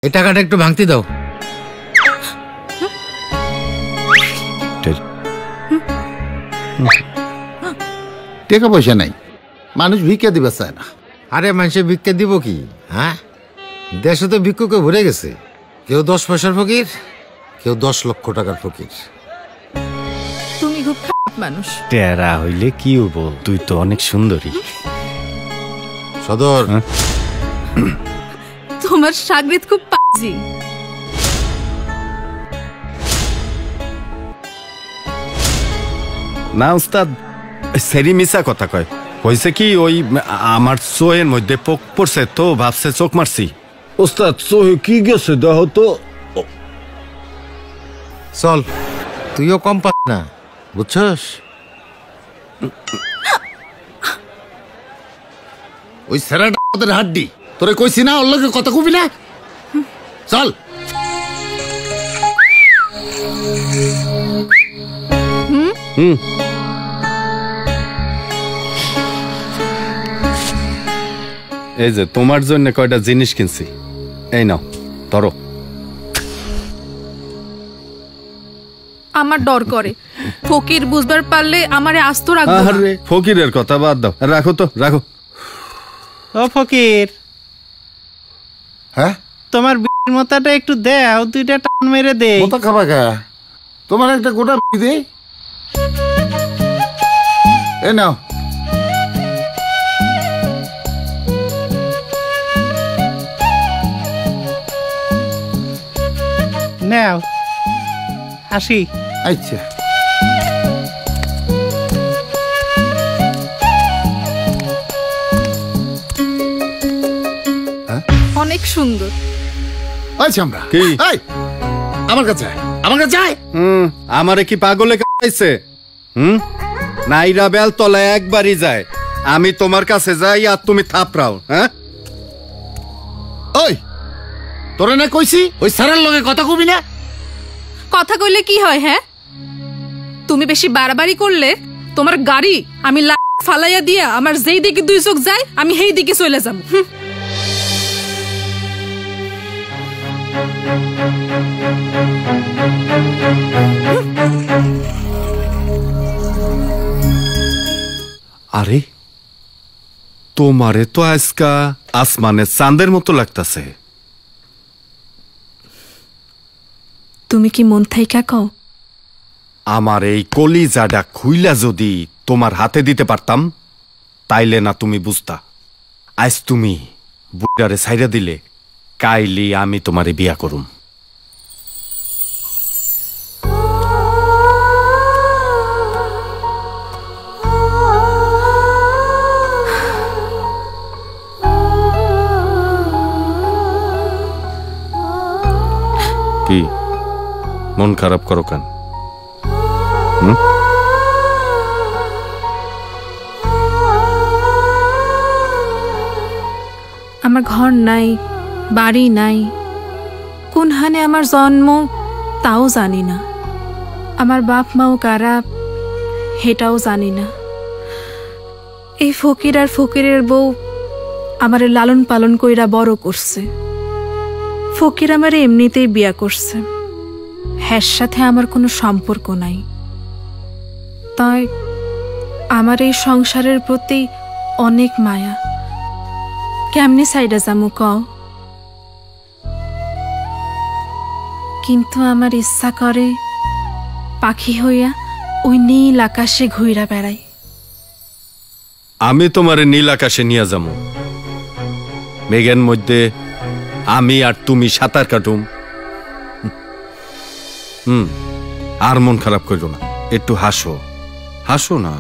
এই টাকাটা একটু ভাঙতি দাও। টাকা পয়সা নাই, মানুষ ভিক্ষা দিবা চায় না। আরে মানুষে ভিক্ষা দিব কি? হ্যাঁ, দেশে তো ভিক্ষুকে ভরে গেছে। কেউ 10 পয়সার ফকির, কেউ 10 লক্ষ টাকার ফকির। তুমি খুব খারাপ মানুষ। টেরা হইলে কি হবো, তুই তো অনেক সুন্দরী। সদর, তোমার সাগরিত খুব পাজি। না উস্তাদ, সেরি মিশা কথা কয়। হয়েছে কি, ওই আমার চোহের মধ্যে পোক পড়ছে তো ভাবছে চোখ মারছি। উস্তাদ চোহে কি গেছে দেহ তো। চল, তুইও কম পাস না, বুঝছস? ওই সেরাটা ওদের হাড্ডি, তোরে কইছি না ওর লগে কথা কবি না। চল। এই যে তোমার জন্য কয়টা জিনিস কিনছি, এই নাও ধরো। আমার ডর করে, ফকির বুঝবার পারলে আমারে আস্ত রাখবো না। আরে ফকিরের কথা বাদ দাও, রাখো তো রাখো। ও ফকির, হ্যাঁ, তোমার বিড়ির মোতাটা একটু দাও, 2টা টান মেরে দে। মোটা খাবা গা, তোমার একটা গোটা দে। এ নাও। নাও, আসি। আচ্ছা, অনেক সুন্দর। আচ্ছা আমরা কি? এই, আমার কাছে আয়, আমার কাছে আয়। আমারে কি পাগলে খাইছে? নাইরা বেল তলায় একবারই যায়, আমি তোমার কাছে যাই আর তুমি থাপড়াও। হ্যাঁ, ওই তোরে না কইছি ওই সারার লগে কথা কবি না। কথা কইলে কি হয়? হ্যাঁ, তুমি বেশি বাড়াবাড়ি করলে তোমার গাড়ি আমি ফালাইয়া দিয়া আমার যেই দিকে 2 চোখ যায় আমি সেই দিকে চলে যাব। আরে তোমারে তো আজকা আসমানের চাঁদের মতো লাগতাছে। তুমি কি মন থাইকা কও? আমার এই কলিজাটা খুইলা যদি তোমার হাতে দিতে পারতাম, তাইলে না তুমি বুঝতা। আজ তুমি বুড়ারে ছাইরা দিলে, কাইলি আমি তোমারে বিয়া করুম। কি মন খারাপ করো কেন? আমার ঘর নাই, বাড়ি নাই, কোন হানে আমার জন্ম তাও জানি না। আমার বাপ মাও কারা হেটাও জানি না। এই ফকির আর ফকিরের বউ আমারে লালন পালন কইরা বড় করছে। ফকির আমারে এমনিতেই বিয়া করছে, হ্যার সাথে আমার কোনো সম্পর্ক নাই। তাই আমার এই সংসারের প্রতি অনেক মায়া। কেমনি সাইডা যামু কও? কিন্তু আমার ইচ্ছা করে পাখি হইয়া ওই নীল আকাশে ঘুইরা বেড়াই। আমি তোমারে নীল আকাশে নিয়ে যাবো, মেঘের মধ্যে আমি আর তুমি সাঁতার কাটুম। আর মন খারাপ করো না, একটু হাসো, হাসো না।